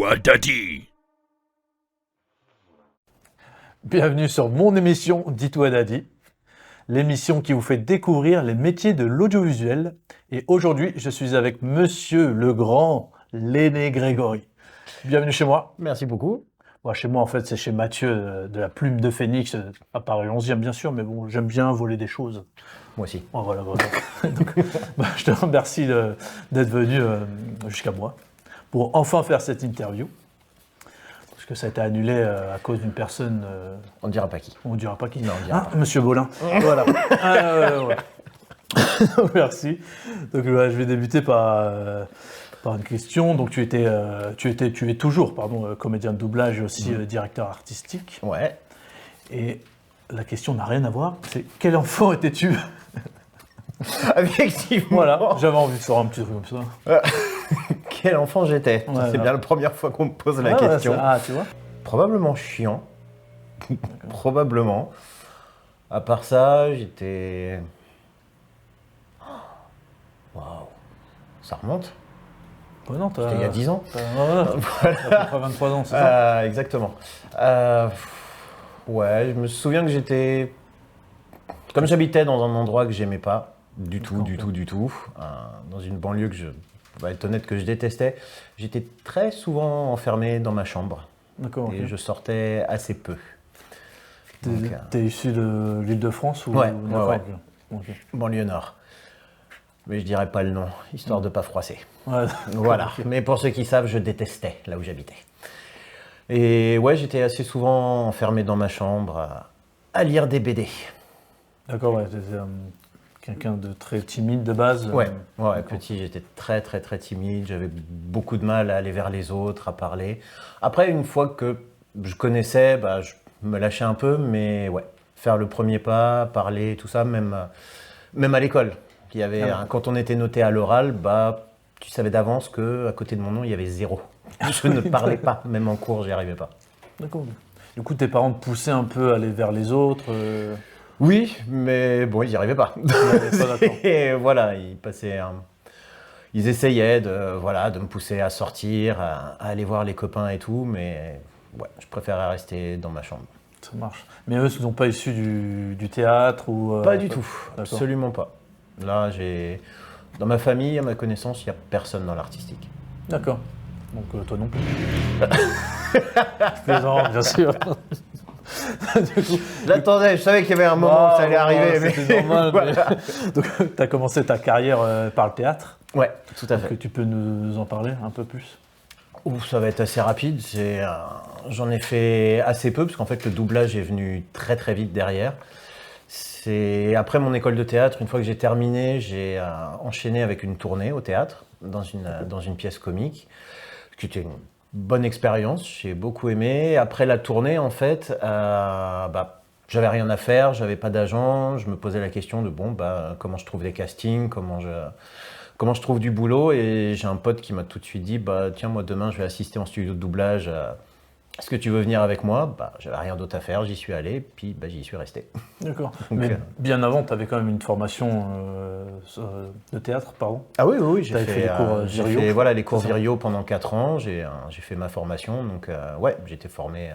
à Daddy. Bienvenue sur mon émission Dis-toi à Daddy, l'émission qui vous fait découvrir les métiers de l'audiovisuel. Et aujourd'hui, je suis avec Monsieur le Grand, l'aîné Grégory. Bienvenue chez moi. Merci beaucoup. Bon, chez moi, en fait, c'est chez Mathieu de la Plume de Phénix, à Paris 11e, bien sûr, mais bon, j'aime bien voler des choses. Moi aussi. Oh, voilà, voilà. Donc, je te remercie d'être venu jusqu'à moi pour enfin faire cette interview. Parce que ça a été annulé à cause d'une personne. On ne dira pas qui. On ne dira pas qui. Non, on dira pas. Monsieur Bolin. Voilà. Ouais. Merci. Donc je vais débuter par une question. Donc tu es toujours, comédien de doublage et aussi directeur artistique. Ouais. Et la question n'a rien à voir. C'est quel enfant étais-tu? Effectivement. Voilà. J'avais envie de faire un petit truc comme ça. Quel enfant j'étais. Ouais, c'est bien la première fois qu'on me pose la Ouais, question. tu vois. Probablement chiant. Probablement. À part ça, j'étais... Waouh. Ça remonte. Ouais, non, C'était il y a 10 ans. T'as à peu près 23 ans, c'est ça? Exactement. Ouais, je me souviens que j'étais... Comme j'habitais dans un endroit que j'aimais pas, du tout, dans une banlieue que je vais être honnête que je détestais, j'étais très souvent enfermé dans ma chambre. D'accord. Et je sortais assez peu. T'es issu de l'Île-de-France ou... Ouais, D'accord, ouais. ok. Banlieue nord. Mais je dirais pas le nom, histoire de pas froisser. Ouais. Voilà. Mais pour ceux qui savent, je détestais là où j'habitais. Et ouais, j'étais assez souvent enfermé dans ma chambre à lire des BD. D'accord, ouais, t'étais quelqu'un de très timide de base. Ouais, petit, j'étais très timide, j'avais beaucoup de mal à aller vers les autres, à parler. Après, une fois que je connaissais, je me lâchais un peu, mais ouais, faire le premier pas, parler, tout ça, même à l'école. Quand on était noté à l'oral, tu savais d'avance qu'à côté de mon nom, il y avait 0. Je ne parlais pas, même en cours, j'y arrivais pas. D'accord. Du coup, tes parents te poussaient un peu à aller vers les autres Oui, mais bon, ils n'y arrivaient pas. Et voilà, ils essayaient de me pousser à sortir, à aller voir les copains et tout, mais ouais, je préférais rester dans ma chambre. Ça marche. Mais eux, ils ne sont pas issus du théâtre ou Pas du tout, absolument pas. Là, dans ma famille, à ma connaissance, il n'y a personne dans l'artistique. D'accord. Donc toi non plus. Je plaisante, bien sûr. J'attendais, je savais qu'il y avait un moment où ça allait arriver. C'était normal. Voilà. Donc tu as commencé ta carrière par le théâtre. Ouais, tout à fait. Est-ce que tu peux nous en parler un peu plus? Ça va être assez rapide. J'en ai fait assez peu, parce qu'en fait, le doublage est venu très vite derrière. Après mon école de théâtre, une fois que j'ai terminé, j'ai enchaîné avec une tournée au théâtre, dans une pièce comique, qui était une bonne expérience, j'ai beaucoup aimé. Après la tournée, en fait, j'avais rien à faire, j'avais pas d'agent, je me posais la question de comment je trouve des castings, comment je trouve du boulot, et j'ai un pote qui m'a tout de suite dit tiens, moi demain je vais assister en studio de doublage, est-ce que tu veux venir avec moi? J'avais rien d'autre à faire, j'y suis allé, puis j'y suis resté. D'accord. Mais bien avant, tu avais quand même une formation de théâtre, pardon? Ah oui, j'ai fait les cours Virio. J'ai fait les cours Virio pendant 4 ans, j'ai fait ma formation, donc ouais, j'étais formé.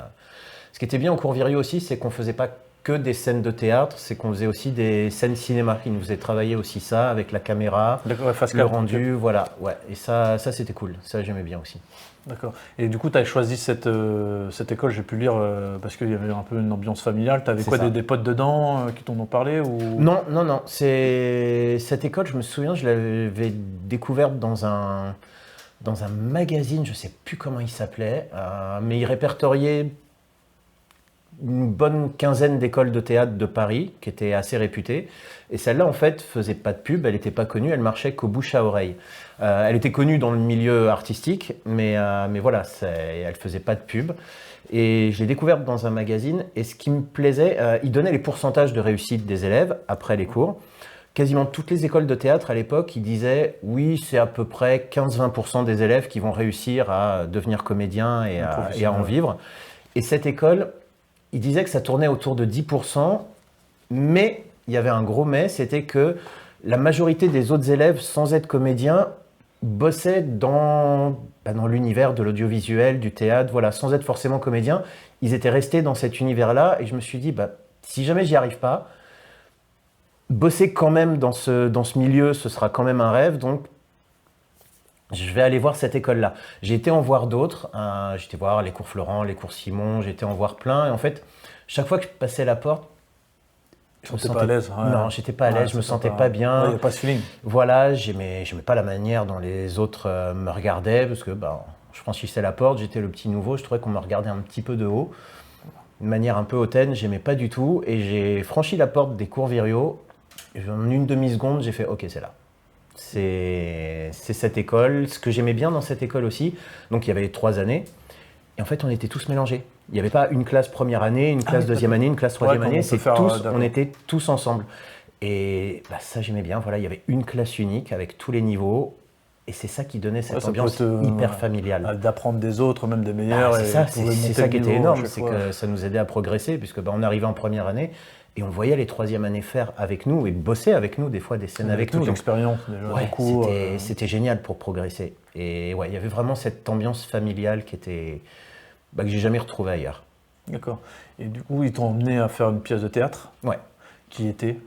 Ce qui était bien au cours Virio aussi, c'est qu'on faisait pas que des scènes de théâtre, c'est qu'on faisait aussi des scènes cinéma. Ils nous faisaient travailler aussi ça, avec la caméra, le rendu, voilà. Ouais. Et ça c'était cool, ça j'aimais bien aussi. D'accord. Et du coup, tu as choisi cette école, j'ai pu lire, parce qu'il y avait un peu une ambiance familiale. Tu avais quoi, des potes dedans qui t'en ont parlé ou... Non. Cette école, je me souviens, je l'avais découverte dans un magazine, je ne sais plus comment il s'appelait, mais il répertoriait une bonne quinzaine d'écoles de théâtre de Paris, qui étaient assez réputées. Et celle-là, en fait, faisait pas de pub, elle n'était pas connue, elle marchait qu'au bouche à oreille. Elle était connue dans le milieu artistique, mais voilà, elle faisait pas de pub. Et je l'ai découverte dans un magazine, et ce qui me plaisait, il donnait les pourcentages de réussite des élèves après les cours. Quasiment toutes les écoles de théâtre à l'époque, ils disaient oui, c'est à peu près 15-20% des élèves qui vont réussir à devenir comédiens et à en vivre. Et cette école, il disait que ça tournait autour de 10%, mais il y avait un gros mais, c'était que la majorité des autres élèves, sans être comédiens, bossaient dans l'univers de l'audiovisuel, du théâtre, voilà, sans être forcément comédiens. Ils étaient restés dans cet univers-là et je me suis dit, si jamais j'y arrive pas, bosser quand même dans ce milieu, ce sera quand même un rêve, donc je vais aller voir cette école-là. J'ai été en voir d'autres, j'étais voir les cours Florent, les cours Simon, j'étais en voir plein, et en fait, chaque fois que je passais la porte, je me sentais pas à l'aise. Non, j'étais pas à l'aise, je me sentais pas bien. Il n'y a pas ce feeling. Voilà, j'aimais pas la manière dont les autres me regardaient, parce que je franchissais la porte, j'étais le petit nouveau, je trouvais qu'on me regardait un petit peu de haut, de manière un peu hautaine, j'aimais pas du tout, et j'ai franchi la porte des cours Virio, et en une demi-seconde, j'ai fait « Ok, c'est là ». C'est cette école, ce que j'aimais bien dans cette école aussi, donc il y avait 3 années, et en fait on était tous mélangés. Il n'y avait pas une classe première année, une classe deuxième année, une classe troisième année, on était tous ensemble. Et ça j'aimais bien, voilà, il y avait une classe unique avec tous les niveaux, et c'est ça qui donnait cette ambiance hyper familiale. D'apprendre des autres, même des meilleurs. C'est ça qui était énorme, c'est que ça nous aidait à progresser, puisque on arrivait en première année, et on voyait les troisième années faire avec nous et bosser avec nous, des fois des scènes avec nous. Toute l'expérience déjà. C'était génial pour progresser. Et il y avait vraiment cette ambiance familiale qui était que j'ai jamais retrouvée ailleurs. D'accord. Et du coup, ils t'ont emmené à faire une pièce de théâtre. Ouais. Qui était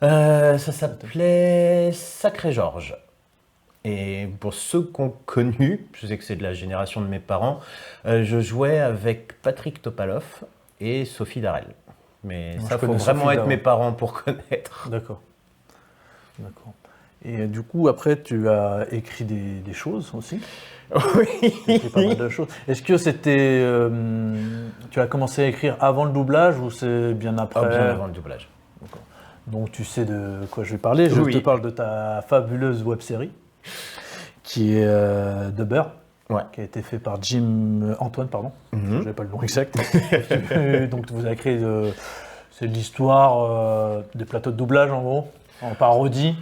ça s'appelait Sacré Georges. Et pour ceux qui ont connu, je sais que c'est de la génération de mes parents, je jouais avec Patrick Topalov et Sophie Darel. Mais ça, il faut vraiment être mes parents pour connaître. D'accord. Et du coup, après, tu as écrit des choses aussi. Oui. Tu as écrit pas mal de choses. Est-ce que c'était... tu as commencé à écrire avant le doublage ou c'est bien après? Bien avant le doublage. Donc tu sais de quoi je vais parler. Je te parle de ta fabuleuse web-série qui est The Bear. Ouais. Qui a été fait par Antoine, pardon. Je n'avais pas le nom exact. Donc vous avez créé, c'est l'histoire des plateaux de doublage en gros, en parodie.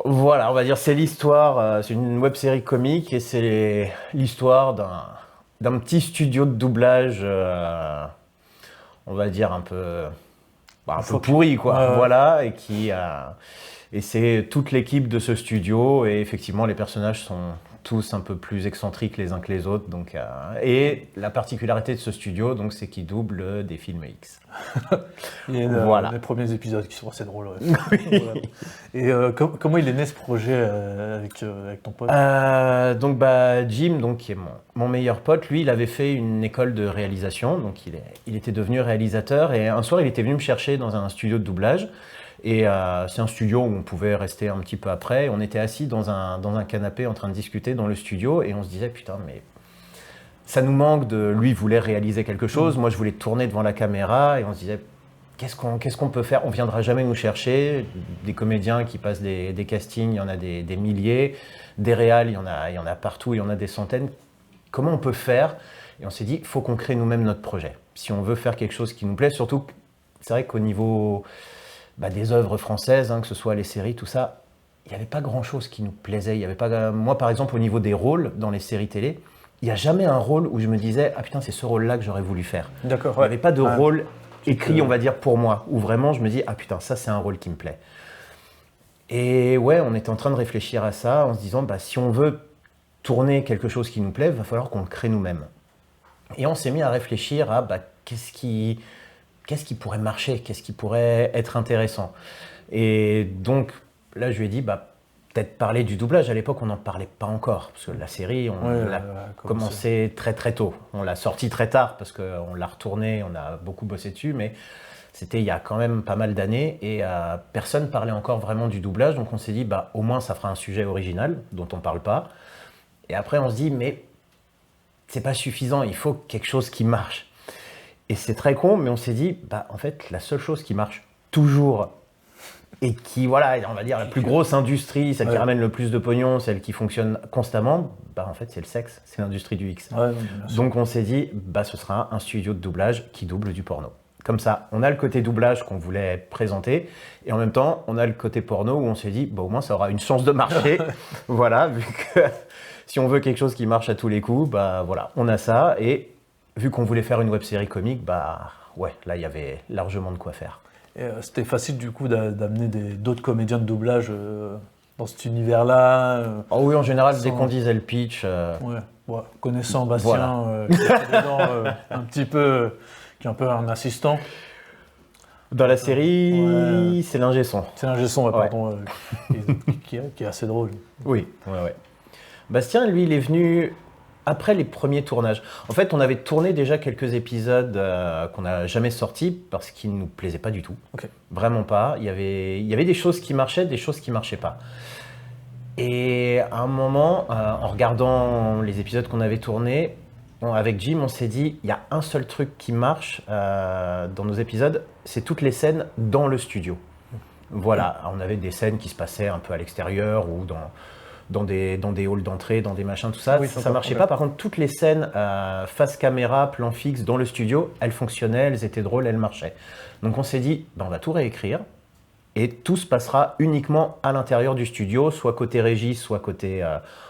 Voilà, on va dire c'est l'histoire, c'est une web-série comique et c'est l'histoire d'un petit studio de doublage, on va dire un peu pourri quoi. Voilà, et c'est toute l'équipe de ce studio et effectivement les personnages sont tous un peu plus excentriques les uns que les autres. Donc, et la particularité de ce studio, donc, c'est qu'il double des films X. Et les premiers épisodes qui sont assez drôles. Ouais. Oui. Voilà. Et comment il est né ce projet avec ton pote? Donc Jim, qui est mon meilleur pote, lui, il avait fait une école de réalisation, donc il était devenu réalisateur. Et un soir, il était venu me chercher dans un studio de doublage. Et c'est un studio où on pouvait rester un petit peu après. On était assis dans un canapé en train de discuter dans le studio et on se disait putain mais ça nous manque lui il voulait réaliser quelque chose, moi je voulais tourner devant la caméra et on se disait qu'est-ce qu'on peut faire, on viendra jamais nous chercher, des comédiens qui passent des castings, il y en a des milliers, des réals, il y en a partout, il y en a des centaines, comment on peut faire? Et on s'est dit il faut qu'on crée nous-mêmes notre projet. Si on veut faire quelque chose qui nous plaît, surtout c'est vrai qu'au niveau des œuvres françaises, que ce soit les séries, tout ça, il n'y avait pas grand-chose qui nous plaisait. Il y avait pas, moi, par exemple, au niveau des rôles dans les séries télé, il n'y a jamais un rôle où je me disais « Ah putain, c'est ce rôle-là que j'aurais voulu faire ». D'accord. Il n'y avait pas de rôle écrit, on va dire, pour moi, où vraiment je me dis « Ah putain, ça c'est un rôle qui me plaît ». Et ouais, on était en train de réfléchir à ça en se disant si on veut tourner quelque chose qui nous plaît, il va falloir qu'on le crée nous-mêmes. Et on s'est mis à réfléchir à qu'est-ce qui pourrait marcher, qu'est-ce qui pourrait être intéressant. Et donc, là, je lui ai dit, peut-être parler du doublage. À l'époque, on n'en parlait pas encore, parce que la série, on l'a commencé très très tôt. On l'a sortie très tard, parce qu'on l'a retournée, on a beaucoup bossé dessus, mais c'était il y a quand même pas mal d'années, et personne ne parlait encore vraiment du doublage, donc on s'est dit, au moins, ça fera un sujet original, dont on ne parle pas. Et après, on se dit, mais c'est pas suffisant, il faut quelque chose qui marche. Et c'est très con, mais on s'est dit, en fait, la seule chose qui marche toujours et qui, voilà, on va dire la plus grosse industrie, celle qui ramène le plus de pognon, celle qui fonctionne constamment, en fait, c'est le sexe, c'est l'industrie du X. Ouais, donc on s'est dit, ce sera un studio de doublage qui double du porno. Comme ça, on a le côté doublage qu'on voulait présenter, et en même temps, on a le côté porno où on s'est dit, au moins, ça aura une chance de marcher. Voilà, vu que si on veut quelque chose qui marche à tous les coups, voilà, on a ça, et vu qu'on voulait faire une web-série comique, ouais, là, il y avait largement de quoi faire. C'était facile, du coup, d'amener d'autres comédiens de doublage dans cet univers-là. Oh oui, en général, dès sans- qu'on disait le pitch, Ouais, connaissant Bastien, Voilà. qui était dedans, un petit peu, qui est un peu un assistant. dans la série, Ouais. c'est l'ingé son. C'est l'ingé son, ouais, Ouais. pardon, qui est assez drôle. Oui, ouais. Bastien, lui, il est venu après les premiers tournages. En fait, on avait tourné déjà quelques épisodes qu'on n'a jamais sortis parce qu'ils ne nous plaisaient pas du tout. Ok. Vraiment pas. Il y avait des choses qui marchaient, des choses qui marchaient pas. Et à un moment, en regardant les épisodes qu'on avait tournés, avec Jim, on s'est dit, il y a un seul truc qui marche dans nos épisodes, c'est toutes les scènes dans le studio. Voilà, on avait des scènes qui se passaient un peu à l'extérieur ou dans des halls d'entrée, dans des machins, tout ça. Oui, Ça marchait pas. Par contre, toutes les scènes face caméra, plan fixe, dans le studio, elles fonctionnaient, elles étaient drôles, elles marchaient. Donc on s'est dit, on va tout réécrire. Et tout se passera uniquement à l'intérieur du studio, soit côté régie, soit côté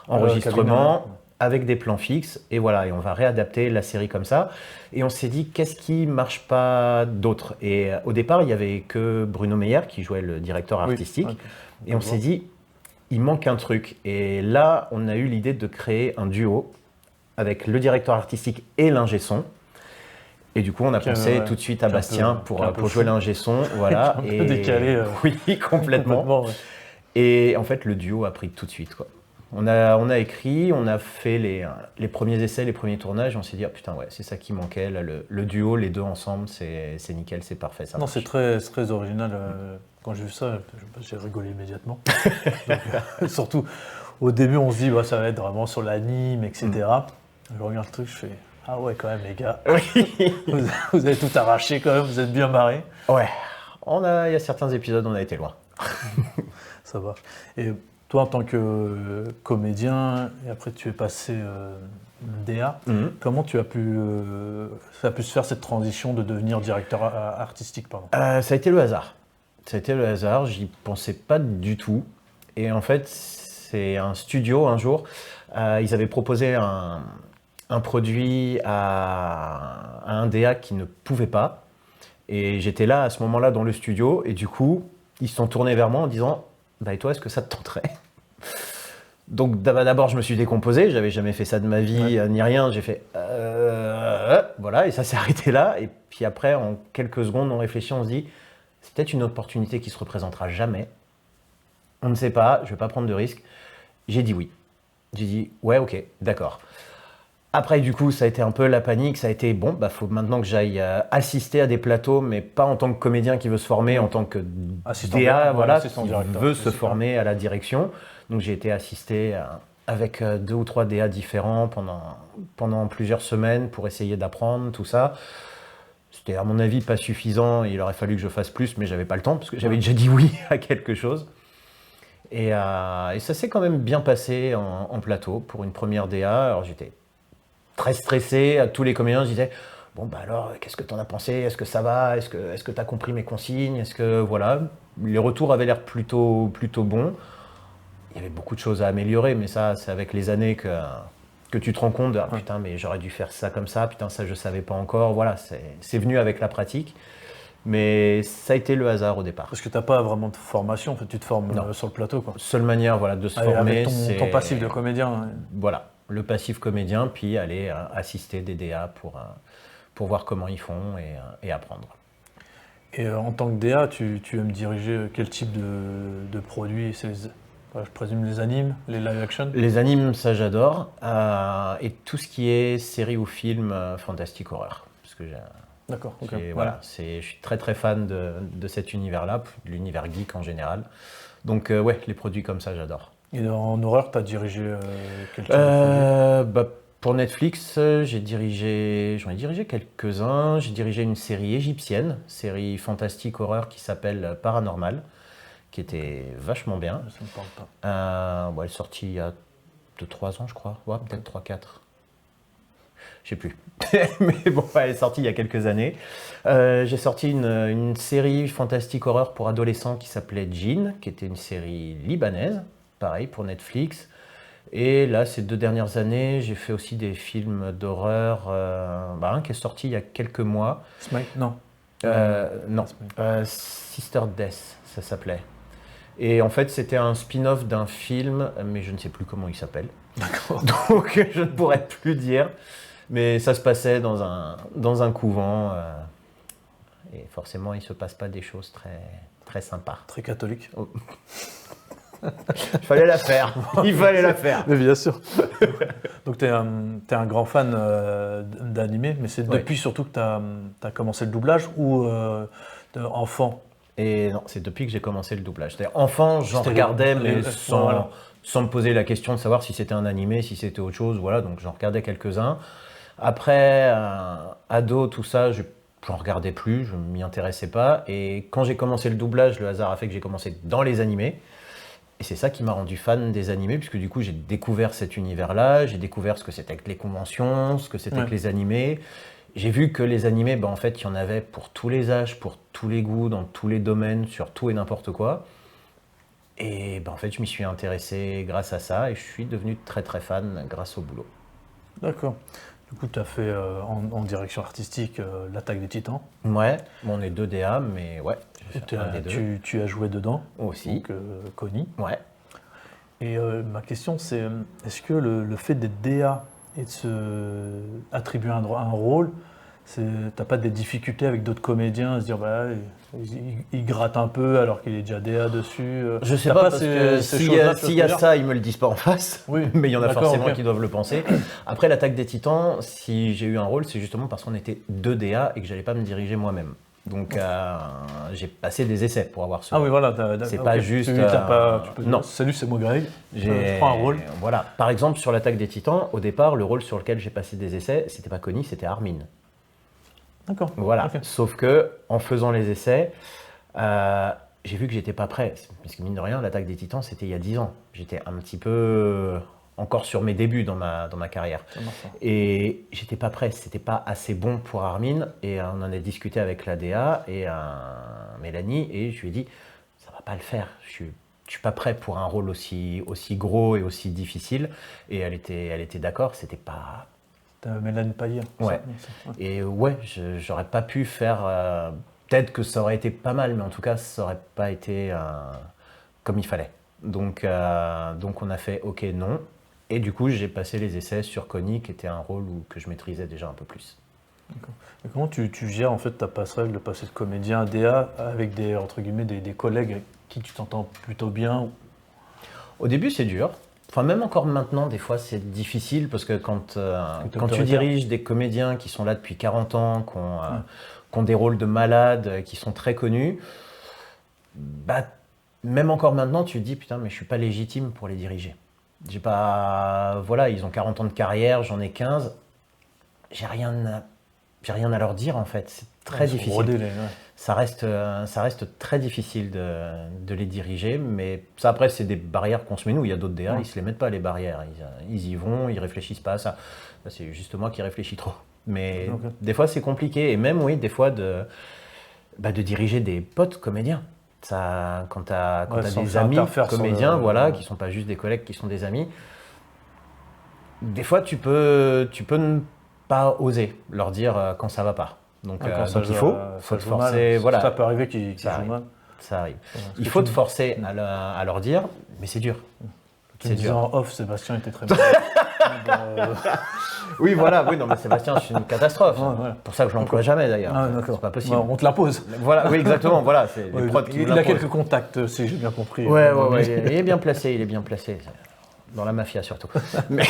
enregistrement, cabinet. avec des plans fixes. Et voilà, et on va réadapter la série comme ça. Et on s'est dit, qu'est-ce qui marche pas d'autre? Et au départ, il n'y avait que Bruno Meyer qui jouait le directeur Oui, artistique. ok. Et on s'est dit, il manque un truc. Et là, on a eu l'idée de créer un duo avec le directeur artistique et l'ingé son. Et du coup, on a pensé tout de suite à Bastien pour jouer l'ingé son. Voilà. Un peu décalé. Oui, complètement. Ouais. Et en fait, le duo a pris tout de suite, quoi. On a écrit, on a fait les premiers essais, les premiers tournages. On s'est dit, ah, putain, ouais, c'est ça qui manquait. Là, le duo, les deux ensemble, c'est nickel, c'est parfait. Ça Non, marche. c'est très original. Quand j'ai vu ça, j'ai rigolé immédiatement. Donc, surtout, au début, on se dit, bah, ça va être vraiment sur l'anime, etc. Je regarde le truc, je fais, ah ouais, quand même, les gars. Oui. Vous avez tout arraché quand même, vous êtes bien marrés. Ouais. Il y a certains épisodes, on a été loin. Ça marche. Et toi, en tant que comédien, et après tu es passé DA, comment ça a pu se faire cette transition de devenir directeur artistique, pardon? Ça a été le hasard. Ça a été le hasard, j'y pensais pas du tout. Et en fait, c'est un studio, un jour, ils avaient proposé un produit à un DA qui ne pouvait pas. Et j'étais là, à ce moment-là, dans le studio. Et du coup, ils se sont tournés vers moi en disant, bah, et toi, est-ce que ça te tenterait? Donc d'abord, je me suis décomposé. J'avais jamais fait ça de ma vie, ni rien. J'ai fait, voilà, et ça s'est arrêté là. Et puis après, en quelques secondes, on réfléchit, on se dit, c'est peut-être une opportunité qui se représentera jamais. On ne sait pas, je ne vais pas prendre de risques. J'ai dit oui. J'ai dit, ouais, ok, d'accord. Après, du coup, ça a été un peu la panique. Ça a été, bon, bah, faut maintenant que j'aille assister à des plateaux, mais pas en tant que comédien qui veut se former, en tant que DA, voilà, qui veut se former à la direction. Donc, j'ai été assisté avec 2 ou 3 DA différents pendant plusieurs semaines pour essayer d'apprendre tout ça. C'était, à mon avis, pas suffisant. Il aurait fallu que je fasse plus, mais j'avais pas le temps parce que j'avais déjà dit oui à quelque chose. Et ça s'est quand même bien passé en plateau pour une première DA. Alors, j'étais très stressé. À tous les comédiens, je disais, bon, bah alors, qu'est-ce que tu en as pensé? Est-ce que ça va? Est-ce que tu as compris mes consignes? Est-ce que, voilà, les retours avaient l'air plutôt bons. Il y avait beaucoup de choses à améliorer, mais ça, c'est avec les années que tu te rends compte de, ah, putain, mais j'aurais dû faire ça comme ça, putain, ça, je savais pas encore. Voilà, c'est venu avec la pratique. Mais ça a été le hasard au départ. Parce que tu n'as pas vraiment de formation, en fait, tu te formes sur le plateau, quoi. Seule manière, voilà, de se former, avec ton passif de comédien. Ouais. Voilà, le passif comédien, puis aller assister des DA pour voir comment ils font et apprendre. Et en tant que DA, tu aimes diriger quel type de produits? Je présume les animes, les live action? Les animes, ça j'adore. Et tout ce qui est série ou film fantastique horreur. Parce que D'accord, ok. Voilà, je suis très très fan de cet univers-là, de l'univers geek en général. Donc ouais, les produits comme ça, j'adore. Et en horreur, tu as dirigé quel type de bah, pour Netflix, j'en ai dirigé quelques-uns. J'ai dirigé une série égyptienne, série fantastique horreur qui s'appelle Paranormal, qui était vachement bien. Ça me parle pas. Elle est sortie il y a 2-3 ans, je crois. Ouais, peut-être 3-4. Je sais plus. Mais bon, elle est sortie il y a quelques années. J'ai sorti une série fantastique horreur pour adolescents qui s'appelait Djinn, qui était une série libanaise, pareil, pour Netflix. Et là, ces 2 dernières années, j'ai fait aussi des films d'horreur. Un qui est sorti il y a quelques mois. Smite? Non. Non. Sister Death, ça s'appelait. Et en fait, c'était un spin-off d'un film, mais je ne sais plus comment il s'appelle. D'accord. Donc, je ne pourrais plus dire. Mais ça se passait dans un couvent. Et forcément, il ne se passe pas des choses très, très sympas. Très catholique. Il fallait la faire. Il fallait la faire. Mais bien sûr. Donc, tu es, un grand fan d'animé, mais c'est Ouais. depuis surtout que tu as commencé le doublage ou enfant? Et non, c'est depuis que j'ai commencé le doublage. C'est-à-dire, enfant, j'en C'était regardais, mais voilà. sans me poser la question de savoir si c'était un animé, si c'était autre chose. Voilà, donc j'en regardais quelques-uns. Après, ado, tout ça, j'en regardais plus, je ne m'y intéressais pas. Et quand j'ai commencé le doublage, le hasard a fait que j'ai commencé dans les animés. Et c'est ça qui m'a rendu fan des animés, puisque du coup, j'ai découvert cet univers-là, j'ai découvert ce que c'était que les conventions, ce que c'était Ouais. que les animés. J'ai vu que les animés, en fait, il y en avait pour tous les âges, pour tous les goûts, dans tous les domaines, sur tout et n'importe quoi. Et en fait, je m'y suis intéressé grâce à ça et je suis devenu très très fan grâce au boulot. D'accord. Du coup, tu as fait en direction artistique l'Attaque des Titans. Ouais, on est 2 DA, mais ouais, j'ai fait un des deux Tu as joué dedans, aussi. donc Connie. Ouais. Et ma question, c'est est-ce que le fait d'être DA et de se attribuer un rôle, t'as pas des difficultés avec d'autres comédiens à se dire bah, il gratte un peu alors qu'il est déjà DA dessus Je sais t'as pas, parce ces- que ces s'il y choses-là, a, tu vois s'il ce y a que je veux ça, ils me le disent pas en face. Oui, Mais il y en a d'accord, forcément ok. qui doivent le penser. Après, l'Attaque des Titans, si j'ai eu un rôle, c'est justement parce qu'on était 2 DA et que j'allais pas me diriger moi-même. Donc, j'ai passé des essais pour avoir ce Ah oui, rôle. voilà. C'est ok. pas juste, Tu peux non. dire, salut, c'est moi Greg. Je J'ai- prends un rôle. Voilà. Par exemple, sur l'Attaque des Titans, au départ, le rôle sur lequel j'ai passé des essais, c'était pas Connie, c'était Armin. D'accord. Voilà. Ok. Sauf que, en faisant les essais, j'ai vu que j'étais pas prêt. Parce que mine de rien, l'Attaque des Titans, c'était il y a 10 ans. J'étais un petit peu encore sur mes débuts dans ma carrière. Ça marche, ça. Et j'étais pas prêt, c'était pas assez bon pour Armin. Et on en a discuté avec la DA et Mélanie, et je lui ai dit, ça va pas le faire. Je suis pas prêt pour un rôle aussi gros et aussi difficile. Et elle était d'accord, c'était pas. T'as Mélanie Paillet. Ouais. Et ouais, j'aurais pas pu faire. Peut-être que ça aurait été pas mal, mais en tout cas, ça aurait pas été comme il fallait. Donc on a fait OK, non. Et du coup, j'ai passé les essais sur Connie, qui était un rôle que je maîtrisais déjà un peu plus. Et comment tu gères en fait ta passerelle de passer de comédien à DA avec entre guillemets, des collègues avec qui tu t'entends plutôt bien? Au début, c'est dur. Enfin, même encore maintenant, des fois, c'est difficile parce que quand tu autoritaire. diriges des comédiens qui sont là depuis 40 ans, qui ont des rôles de malades, qui sont très connus, bah, même encore maintenant, tu te dis, putain, mais je suis pas légitime pour les diriger. J'ai pas. Voilà, ils ont 40 ans de carrière, j'en ai 15. J'ai rien à leur dire, en fait. C'est très Ils sont difficile. rodés, Ça reste très difficile de les diriger, mais ça après c'est des barrières qu'on se met nous. Il y a d'autres DA, ils se les mettent pas les barrières, ils y vont, ils réfléchissent pas à ça. Ça, c'est juste moi qui réfléchis trop. Mais Ok. des fois c'est compliqué, et même oui des fois de diriger des potes comédiens. Ça, quand t'as sans des faire amis interfère sur comédiens, le- voilà, ouais. qui sont pas juste des collègues, qui sont des amis. Des fois tu peux ne pas oser leur dire quand ça va pas. Donc, Quand il faut ça te joue mal, forcer, voilà. ça peut arriver qu'ils Ça jouent arrive. mal. Ça arrive. Parce Il que faut tu te me- forcer à leur dire, mais c'est dur. Tu me C'est disais dur. en off, Sébastien était très mal. Oui, voilà, oui, non, mais Sébastien, c'est une catastrophe. Ouais, voilà. Pour ça que je l'emploie jamais d'ailleurs. Ah, d'accord. C'est pas possible. Ouais, on te la pose. Voilà, oui, exactement, voilà, c'est les Ouais, prods qui il nous a la quelques posent. contacts, si j'ai bien compris. Ouais, il est bien placé, il est bien placé. Dans la mafia surtout. Mais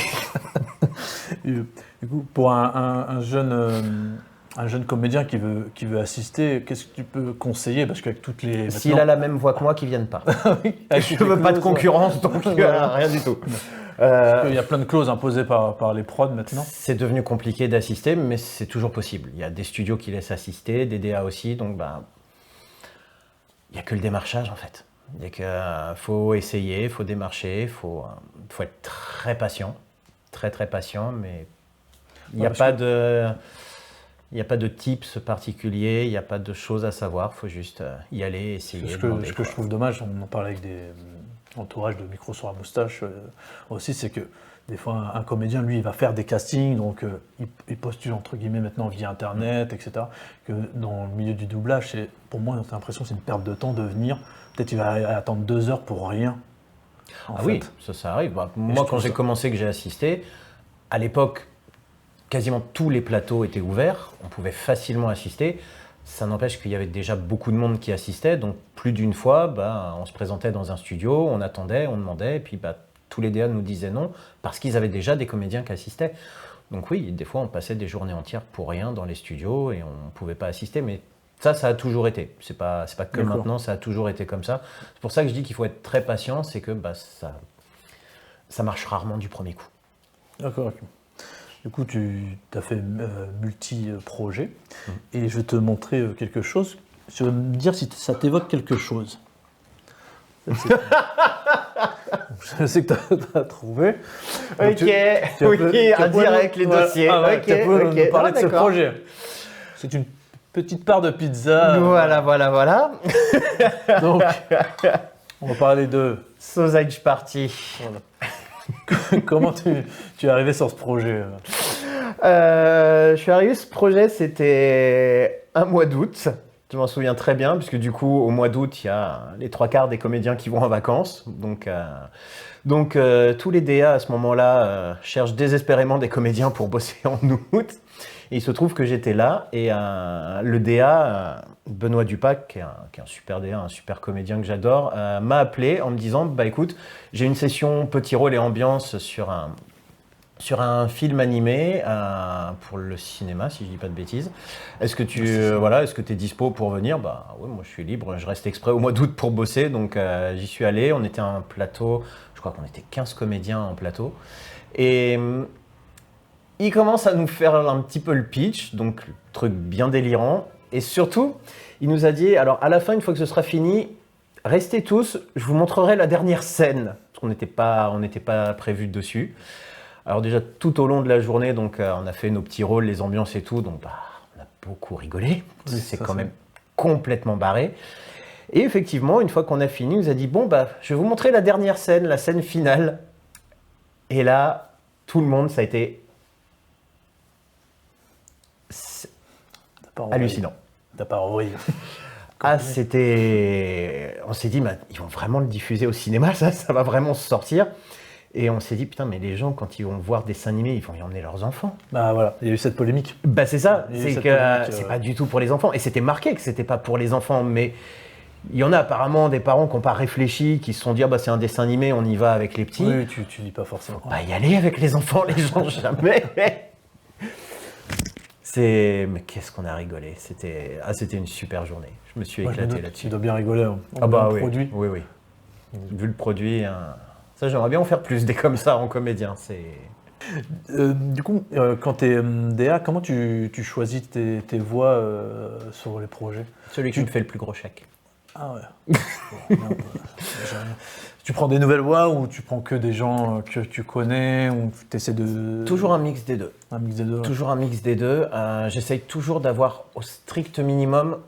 Du coup, pour un jeune comédien qui veut assister, qu'est-ce que tu peux conseiller? Parce qu'avec toutes les. s'il a la même voix que moi, qu'il vienne pas. Je veux pas de concurrence, donc rien du tout. Il y a plein de clauses imposées par les prods maintenant. C'est devenu compliqué d'assister, mais c'est toujours possible. Il y a des studios qui laissent assister, des DA aussi, donc il n'y a que le démarchage en fait. Il faut essayer, il faut démarcher, il faut être très patient, très très patient, mais il n'y a pas de tips particuliers, il n'y a pas de choses à savoir, il faut juste y aller, essayer. Ce demander, que je trouve dommage, on en parlait avec des entourages de micro sur la moustache aussi, c'est que des fois, un comédien, lui, il va faire des castings, donc il postule, entre guillemets, maintenant via Internet, etc. Que dans le milieu du doublage, pour moi, j'ai l'impression que c'est une perte de temps de venir. Peut-être il va attendre 2 heures pour rien. En fait. Oui, ça arrive. Bah, moi, quand j'ai commencé, que j'ai assisté, à l'époque, quasiment tous les plateaux étaient ouverts. On pouvait facilement assister. Ça n'empêche qu'il y avait déjà beaucoup de monde qui assistait. Donc, plus d'une fois, bah, on se présentait dans un studio, on attendait, on demandait, et puis bah, tous les DA nous disaient non, parce qu'ils avaient déjà des comédiens qui assistaient. Donc oui, des fois, on passait des journées entières pour rien dans les studios et on ne pouvait pas assister. Mais ça a toujours été. C'est pas que maintenant, ça a toujours été comme ça. C'est pour ça que je dis qu'il faut être très patient, c'est que bah, ça marche rarement du premier coup. D'accord. Du coup, tu as fait multi-projets et je vais te montrer quelque chose. Tu vas me dire si ça t'évoque quelque chose. Je sais que tu as trouvé. Ok, en direct les dossiers. Tu peux nous parler de ce projet. C'est une petite part de pizza. Voilà. Donc, on va parler de Sausage Party. Voilà. Comment tu es arrivé sur ce projet? Je suis arrivé sur ce projet, c'était un mois d'août. Je m'en souviens très bien, puisque du coup, au mois d'août, il y a les 3/4 des comédiens qui vont en vacances. Donc tous les DA à ce moment-là cherchent désespérément des comédiens pour bosser en août. Et il se trouve que j'étais là et le DA, Benoît Dupac, qui est un super DA, un super comédien que j'adore, m'a appelé en me disant bah écoute, j'ai une session petit rôle et ambiance sur un film animé pour le cinéma, si je dis pas de bêtises. Est-ce que est-ce que tu es dispo pour venir? Bah ouais, moi je suis libre, je reste exprès au mois d'août pour bosser, donc j'y suis allé. On était un plateau, je crois qu'on était 15 comédiens en plateau. Et il commence à nous faire un petit peu le pitch, donc le truc bien délirant. Et surtout, il nous a dit, alors à la fin, une fois que ce sera fini, restez tous, je vous montrerai la dernière scène, parce qu'on n'était pas prévus dessus. Alors déjà, tout au long de la journée, donc, on a fait nos petits rôles, les ambiances et tout, donc on a beaucoup rigolé. Oui, c'est quand même complètement barré. Et effectivement, une fois qu'on a fini, il nous a dit, bon, je vais vous montrer la dernière scène, la scène finale. Et là, tout le monde, ça a été hallucinant. T'as pas envoyé. On s'est dit, ils vont vraiment le diffuser au cinéma, ça va vraiment sortir. Et on s'est dit, putain, mais les gens, quand ils vont voir des dessins animés, ils vont y emmener leurs enfants. Bah voilà, il y a eu cette polémique. Bah c'est ça, c'est pas du tout pour les enfants. Et c'était marqué que c'était pas pour les enfants, mais il y en a apparemment des parents qui n'ont pas réfléchi, qui se sont dit, c'est un dessin animé, on y va avec les petits. Oui, tu dis pas forcément. Faut pas y aller avec les enfants, les gens, jamais. Mais qu'est-ce qu'on a rigolé. C'était une super journée. Je me suis éclaté là-dessus. Tu dois bien rigoler. Oui. Produit. Oui. Vu le produit, ça j'aimerais bien en faire plus des comme ça en comédien. Du coup, quand tu es DA, comment tu choisis tes voix sur les projets? Celui qui me fait le plus gros chèque. Ah ouais. Bon, tu prends des nouvelles voix ou tu prends que des gens que tu connais ou tu essaies de... Toujours un mix des deux. Un mix des deux. Toujours un mix des deux. J'essaye toujours d'avoir au strict minimum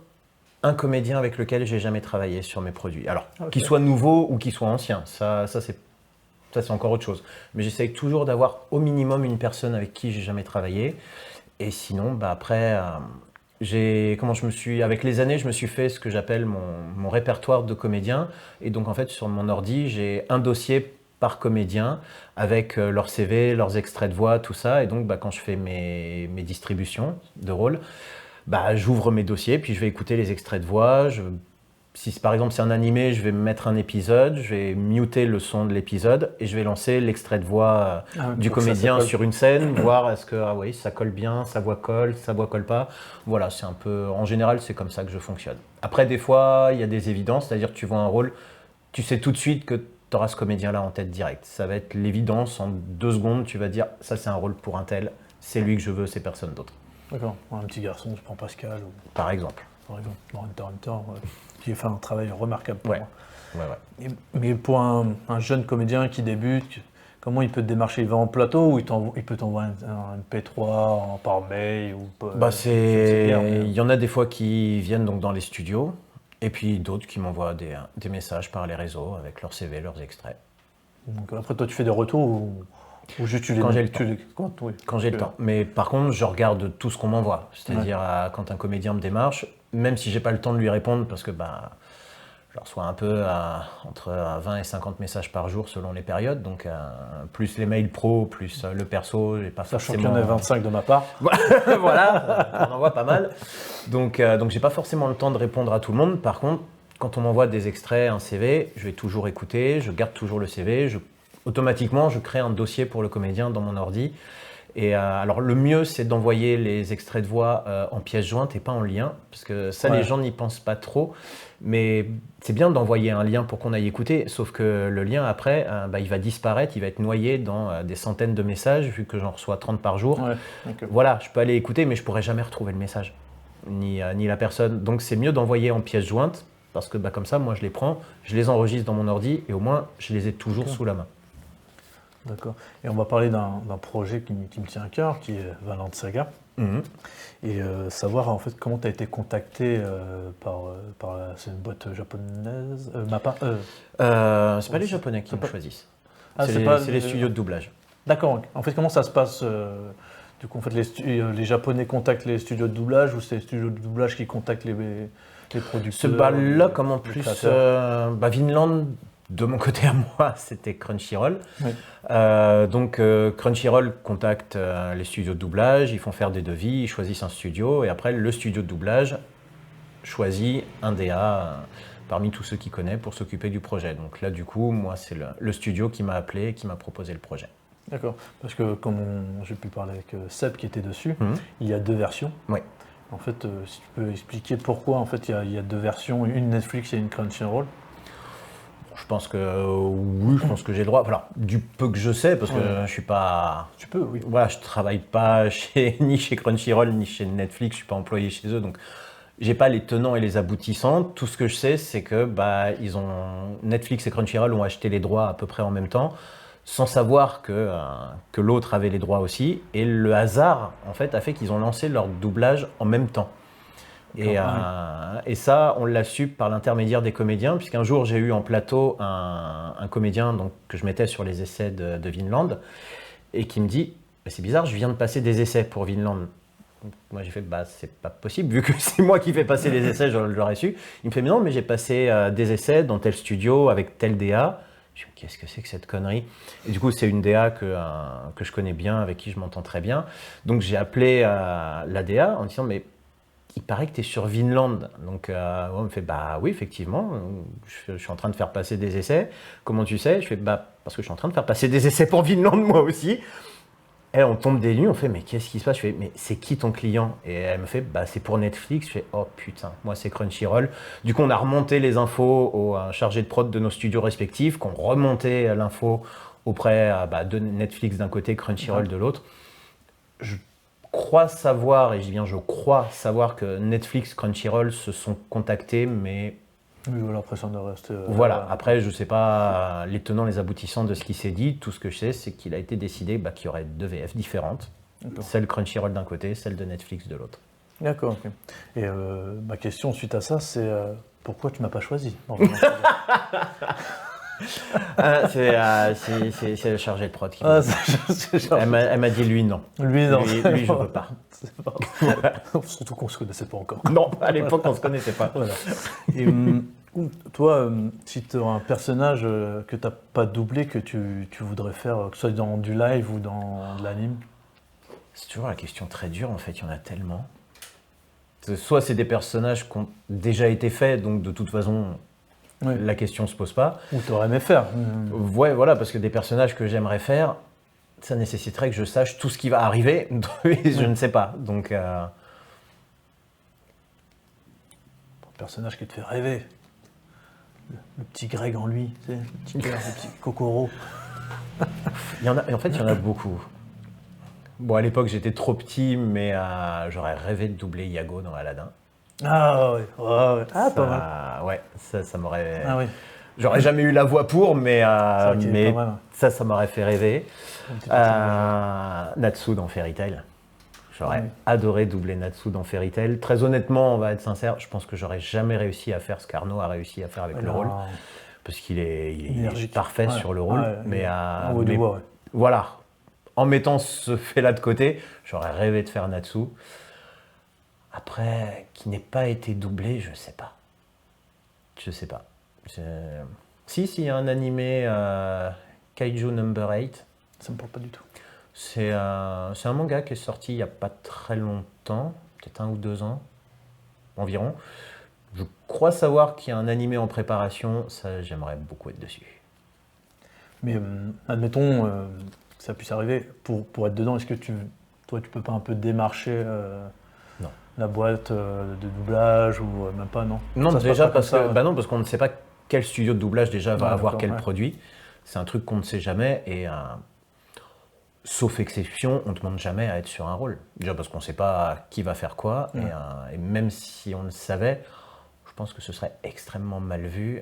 un comédien avec lequel j'ai jamais travaillé sur mes produits. Alors, qu'il soit nouveau ou qu'il soit ancien, ça c'est encore autre chose. Mais j'essaye toujours d'avoir au minimum une personne avec qui j'ai jamais travaillé. Et sinon, après... avec les années, je me suis fait ce que j'appelle mon répertoire de comédiens. Et donc, en fait, sur mon ordi, j'ai un dossier par comédien avec leur CV, leurs extraits de voix, tout ça. Et donc, quand je fais mes distributions de rôles, j'ouvre mes dossiers, puis je vais écouter les extraits de voix. Si par exemple c'est un animé, je vais me mettre un épisode, je vais muter le son de l'épisode et je vais lancer l'extrait de voix du comédien sur une scène, voir est-ce que ça colle bien, sa voix colle pas. Voilà, c'est un peu, en général, c'est comme ça que je fonctionne. Après, des fois, il y a des évidences, c'est-à-dire que tu vois un rôle, tu sais tout de suite que tu auras ce comédien-là en tête direct. Ça va être l'évidence, en 2 secondes, tu vas dire ça c'est un rôle pour un tel, c'est lui que je veux, c'est personne d'autre. D'accord, un petit garçon, je prends Pascal. Par exemple. Dans Hunter, qui a fait un travail remarquable pour moi. Ouais. Mais pour un jeune comédien qui débute, comment il peut te démarcher? Il va en plateau ou il peut t'envoyer un MP3 par mail ou il y en a des fois qui viennent donc dans les studios et puis d'autres qui m'envoient des messages par les réseaux avec leur CV, leurs extraits. Donc après toi tu fais des retours ou... Ou juste tu les Quand j'ai le tu les comptes, oui. Quand j'ai le temps. Mais par contre, je regarde tout ce qu'on m'envoie. C'est-à-dire, quand un comédien me démarche, même si j'ai pas le temps de lui répondre, parce que je reçois un peu entre 20 et 50 messages par jour selon les périodes. Donc, plus les mails pro, plus le perso, j'ai pas Sachant forcément. qu'il y en a 25 de ma part. Voilà, on en voit pas mal. Donc j'ai pas forcément le temps de répondre à tout le monde. Par contre, quand on m'envoie des extraits, un CV, je vais toujours écouter, je garde toujours le CV. Automatiquement, je crée un dossier pour le comédien dans mon ordi. Et alors le mieux, c'est d'envoyer les extraits de voix en pièce jointe et pas en lien, parce que ça, les gens n'y pensent pas trop. Mais c'est bien d'envoyer un lien pour qu'on aille écouter, sauf que le lien après, il va disparaître, il va être noyé dans des centaines de messages, vu que j'en reçois 30 par jour. Ouais, okay. Voilà, je peux aller écouter, mais je pourrai jamais retrouver le message, ni la personne. Donc c'est mieux d'envoyer en pièce jointe, parce que comme ça, moi je les prends, je les enregistre dans mon ordi, et au moins je les ai toujours sous la main. D'accord. Et on va parler d'un projet qui me tient à cœur, qui est Vinland Saga. Et savoir en fait comment tu as été contacté c'est une boîte japonaise, MAPPA. C'est pas les Japonais qui me choisissent. Ah, c'est les studios de doublage. D'accord. En fait, comment ça se passe du coup, en fait, les Japonais contactent les studios de doublage ou c'est les studios de doublage qui contactent les producteurs? Là, comme en plus, Vinland, de mon côté à moi, c'était Crunchyroll. Oui. Donc Crunchyroll contacte les studios de doublage, ils font faire des devis, ils choisissent un studio et après le studio de doublage choisit un DA parmi tous ceux qu'il connaît pour s'occuper du projet. Donc là du coup, moi c'est le studio qui m'a appelé et qui m'a proposé le projet. D'accord, parce que comme j'ai pu parler avec Seb qui était dessus, il y a 2 versions. Oui. En fait, si tu peux expliquer pourquoi en fait il y a 2 versions, une Netflix et une Crunchyroll. Je pense que oui, je pense que j'ai le droit. Voilà, du peu que je sais, parce que je suis pas. Tu peux, oui. Voilà, je travaille pas ni chez Crunchyroll ni chez Netflix. Je suis pas employé chez eux, donc j'ai pas les tenants et les aboutissants. Tout ce que je sais, c'est que Netflix et Crunchyroll ont acheté les droits à peu près en même temps, sans savoir que l'autre avait les droits aussi. Et le hasard, en fait, a fait qu'ils ont lancé leur doublage en même temps. Et ça, on l'a su par l'intermédiaire des comédiens, puisqu'un jour, j'ai eu en plateau un comédien que je mettais sur les essais de Vinland, et qui me dit « C'est bizarre, je viens de passer des essais pour Vinland. » Moi, j'ai fait « c'est pas possible, vu que c'est moi qui fais passer les essais, je l'aurais su. » Il me fait « Mais non, mais j'ai passé des essais dans tel studio, avec tel DA. » Je me dis « Qu'est-ce que c'est que cette connerie ?» Et du coup, c'est une DA que je connais bien, avec qui je m'entends très bien. Donc, j'ai appelé la DA en disant « Mais il paraît que tu es sur Vinland. » Donc, on me fait oui, effectivement, je suis en train de faire passer des essais. Comment tu sais? Je fais parce que je suis en train de faire passer des essais pour Vinland, moi aussi. Et on tombe des nues, on fait, mais qu'est-ce qui se passe? Je fais, mais c'est qui ton client? Et elle me fait, c'est pour Netflix. Je fais, oh putain, moi c'est Crunchyroll. Du coup, on a remonté les infos aux chargés de prod de nos studios respectifs, qu'on remontait l'info auprès de Netflix d'un côté, Crunchyroll de l'autre. Je crois savoir, et je dis bien je crois savoir que Netflix, Crunchyroll se sont contactés, mais... Oui, j'ai l'impression de rester... Voilà, après je ne sais pas les tenants, les aboutissants de ce qui s'est dit. Tout ce que je sais, c'est qu'il a été décidé qu'il y aurait 2 VF différentes. Celle Crunchyroll d'un côté, celle de Netflix de l'autre. D'accord, ok. Et ma question suite à ça, c'est pourquoi tu ne m'as pas choisi? C'est le chargé de prod qui m'a dit. Elle m'a dit lui non. Lui non. Lui je veux pas. Surtout qu'on ne se connaissait pas encore. Non, à l'époque on ne se connaissait pas. Voilà. Et toi, si tu as un personnage que tu n'as pas doublé, que tu voudrais faire, que ce soit dans du live ou dans de l'anime? C'est toujours la question très dure en fait, il y en a tellement. Soit c'est des personnages qui ont déjà été faits, donc de toute façon... Oui. La question ne se pose pas. Ou tu aurais aimé faire. Ouais, voilà, parce que des personnages que j'aimerais faire, ça nécessiterait que je sache tout ce qui va arriver, et je ne sais pas. Donc, un personnage qui te fait rêver. Le petit Greg en lui, tu sais, le petit cœur, le petit Kokoro. En fait, il y en a beaucoup. Bon, à l'époque, j'étais trop petit, mais j'aurais rêvé de doubler Iago dans Aladdin. Ah ouais. Ah, pas mal. Ouais, ça m'aurait... Ah oui. J'aurais jamais eu la voix pour, mais mal. ça m'aurait fait rêver. Natsu dans Fairy Tail. J'aurais adoré doubler Natsu dans Fairy Tail. Très honnêtement, on va être sincère, je pense que j'aurais jamais réussi à faire ce qu'Arnaud a réussi à faire avec le rôle. Parce qu'il est parfait sur le rôle. Mais voilà. en mettant ce fait-là de côté, j'aurais rêvé de faire Natsu. Après, qui n'ait pas été doublé, je sais pas. Je sais pas. Si, il y a un animé Kaiju Number 8. Ça me parle pas du tout. C'est un manga qui est sorti il n'y a pas très longtemps, peut-être 1 ou 2 ans environ. Je crois savoir qu'il y a un animé en préparation, ça j'aimerais beaucoup être dessus. Mais admettons que ça puisse arriver, pour être dedans, est-ce que toi tu peux pas un peu démarcher Non. la boîte de doublage ou même pas, non? Non, Ça se déjà passe pas comme ça, non, parce qu'on ne sait pas quel studio de doublage déjà va Ouais, avoir d'accord, quel ouais. produit. C'est un truc qu'on ne sait jamais et sauf exception, on ne demande jamais à être sur un rôle. Déjà parce qu'on ne sait pas qui va faire quoi Ouais. et même si on le savait, je pense que ce serait extrêmement mal vu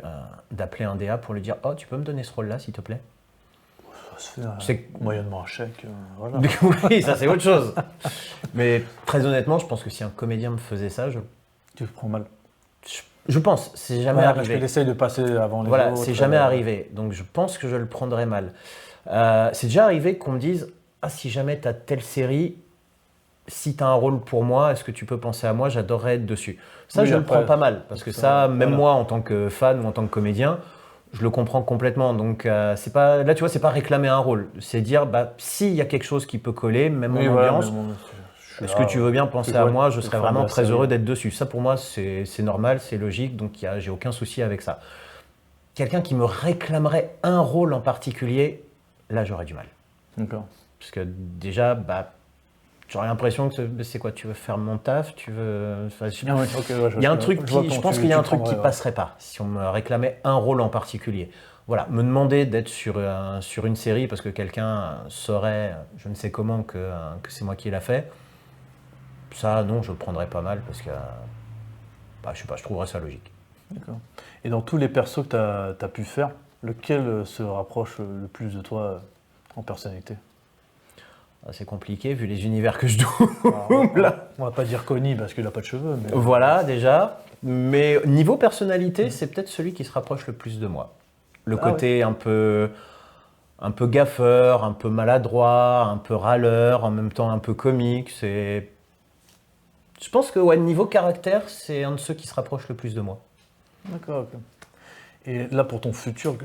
d'appeler un DA pour lui dire « Oh, tu peux me donner ce rôle-là, s'il te plaît ?» Ça se fait C'est- moyennement un chèque, voilà. Oui, ça c'est autre chose. Mais très honnêtement, je pense que si un comédien me faisait ça, Tu te prends mal. je pense, c'est jamais Ouais, parce arrivé. qu'il essaye de passer avant les Voilà, autres. c'est jamais arrivé. Donc je pense que je le prendrais mal. C'est déjà arrivé qu'on me dise ah, si jamais tu as telle série, si tu as un rôle pour moi, est-ce que tu peux penser à moi? J'adorerais être dessus. Ça, Oui, je le après, prends pas mal. Parce que ça, ça, même voilà. moi, en tant que fan ou en tant que comédien, je le comprends complètement. Donc c'est pas, là, tu vois, c'est pas réclamer un rôle. C'est dire bah, s'il y a quelque chose qui peut coller, même Oui, en voilà, ambiance, mais bon, je suis est-ce là, que tu veux bien penser je à vois moi? Je le serais fan vraiment de la très série. heureux d'être dessus. Ça, pour moi, c'est normal, c'est logique. Donc j'ai aucun souci avec ça. Quelqu'un qui me réclamerait un rôle en particulier, là, j'aurais du mal. D'accord. Parce que déjà, bah, j'aurais l'impression que c'est quoi? Tu veux faire mon taf? Tu veux. Enfin, Ah ouais, ok, ouais, il y a un je truc vois je comment pense tu qu'il y a un truc prendrais, qui passerait pas si on me réclamait un rôle en particulier. Voilà, me demander d'être sur une série parce que quelqu'un saurait, je ne sais comment, que c'est moi qui l'a fait, ça, non, je le prendrais pas mal parce que, bah, je sais pas, je trouverais ça logique. D'accord. Et dans tous les persos que tu as pu faire, lequel se rapproche le plus de toi en personnalité? Ah, c'est compliqué vu les univers que je double. Alors, on va pas dire Connie parce qu'il a pas de cheveux, mais Voilà, déjà. Mais niveau personnalité, c'est peut-être celui qui se rapproche le plus de moi. Le Ah côté un peu gaffeur, un peu maladroit, un peu râleur, en même temps un peu comique. Je pense que ouais, niveau caractère, c'est un de ceux qui se rapproche le plus de moi. D'accord. Ok. Et là, pour ton futur,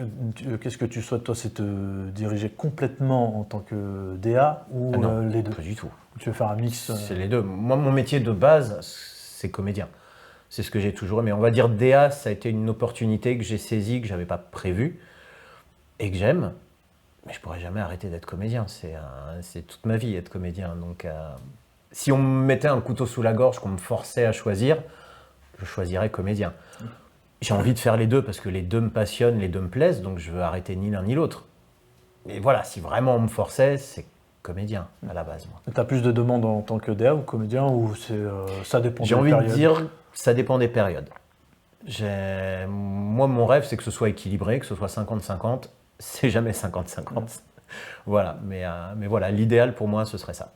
qu'est-ce que tu souhaites, toi? C'est te diriger complètement en tant que DA ou Ah non, les deux? pas du tout. Tu veux faire un mix C'est les deux. Moi, mon métier de base, c'est comédien. C'est ce que j'ai toujours aimé. On va dire DA, ça a été une opportunité que j'ai saisie, que j'avais pas prévue et que j'aime. Mais je pourrais jamais arrêter d'être comédien. C'est toute ma vie être comédien. Donc, si on me mettait un couteau sous la gorge, qu'on me forçait à choisir, je choisirais comédien. J'ai envie de faire les deux parce que les deux me passionnent, les deux me plaisent, donc je veux arrêter ni l'un ni l'autre. Mais voilà, si vraiment on me forçait, c'est comédien à la base. Moi. Tu as plus de demandes en tant que DA ou comédien ou ça dépend J'ai des envie de périodes? dire, ça dépend des périodes. Moi, mon rêve, c'est que ce soit équilibré, que ce soit 50-50. C'est jamais 50-50. Voilà, mais voilà, l'idéal pour moi, ce serait ça.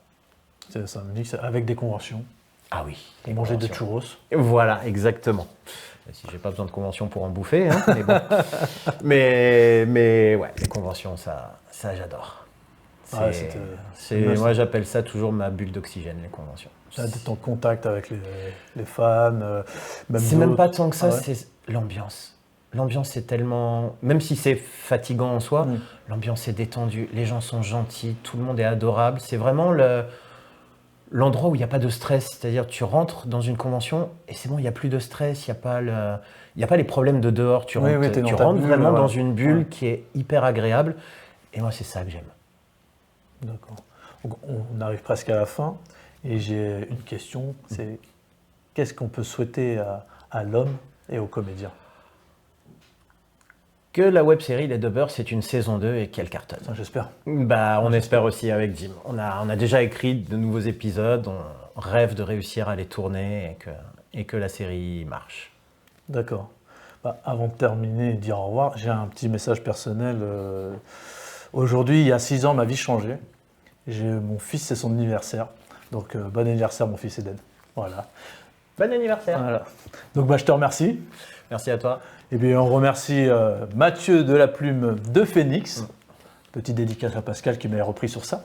C'est un mix avec des conventions. Ah oui. Et manger des conventions. churros. Voilà, exactement. Si j'ai pas besoin de convention pour en bouffer, hein, mais bon. mais ouais, les conventions, ça j'adore. Ouais, Moi, j'appelle ça toujours ma bulle d'oxygène, les conventions. D'être en contact avec les fans, même C'est même d'autres. pas tant que ça, Ah ouais. c'est l'ambiance. L'ambiance, c'est tellement. Même si c'est fatigant en soi, l'ambiance est détendue, les gens sont gentils, tout le monde est adorable. C'est vraiment l'endroit où il n'y a pas de stress. C'est-à-dire, tu rentres dans une convention et c'est bon, il n'y a plus de stress, il n'y a pas les problèmes de dehors. Tu Oui, rentres, t'es dans tu ta rentres bulle, vraiment ouais. dans une bulle Ouais. qui est hyper agréable. Et moi, c'est ça que j'aime. D'accord. Donc, on arrive presque à la fin et j'ai une question, c'est qu'est-ce qu'on peut souhaiter à l'homme et aux comédiens? Que la web-série Les Dubbers, c'est une saison 2 et qu'elle cartonne. Ça, j'espère. Bah, on espère aussi avec Jim. On a déjà écrit de nouveaux épisodes, on rêve de réussir à les tourner et que la série marche. D'accord. Bah, avant de terminer et de dire au revoir, j'ai un petit message personnel. Aujourd'hui, il y a 6 ans, ma vie changé. Mon fils, c'est son anniversaire. Donc, bon anniversaire, mon fils Eden. Voilà. Bon anniversaire. Voilà. Donc, bah, je te remercie. Merci à toi. Et puis, on remercie Mathieu de la Plume de Phoenix. Petite dédicace à Pascal qui m'avait repris sur ça.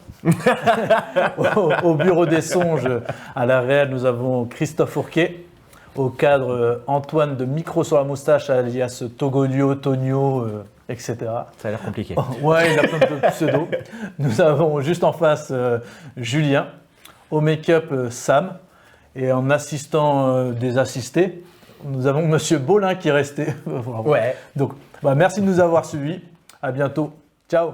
Au bureau des songes, à la réal, nous avons Christophe Fourquet. Au cadre, Antoine de Micro sur la moustache, alias Togolio, Tonio, etc. Ça a l'air compliqué. Ouais, il a plein de pseudos. Nous avons juste en face Julien. Au make-up, Sam. Et en assistant des assistés, nous avons Monsieur Bolin qui est resté. Ouais. Donc, merci de nous avoir suivis. À bientôt. Ciao.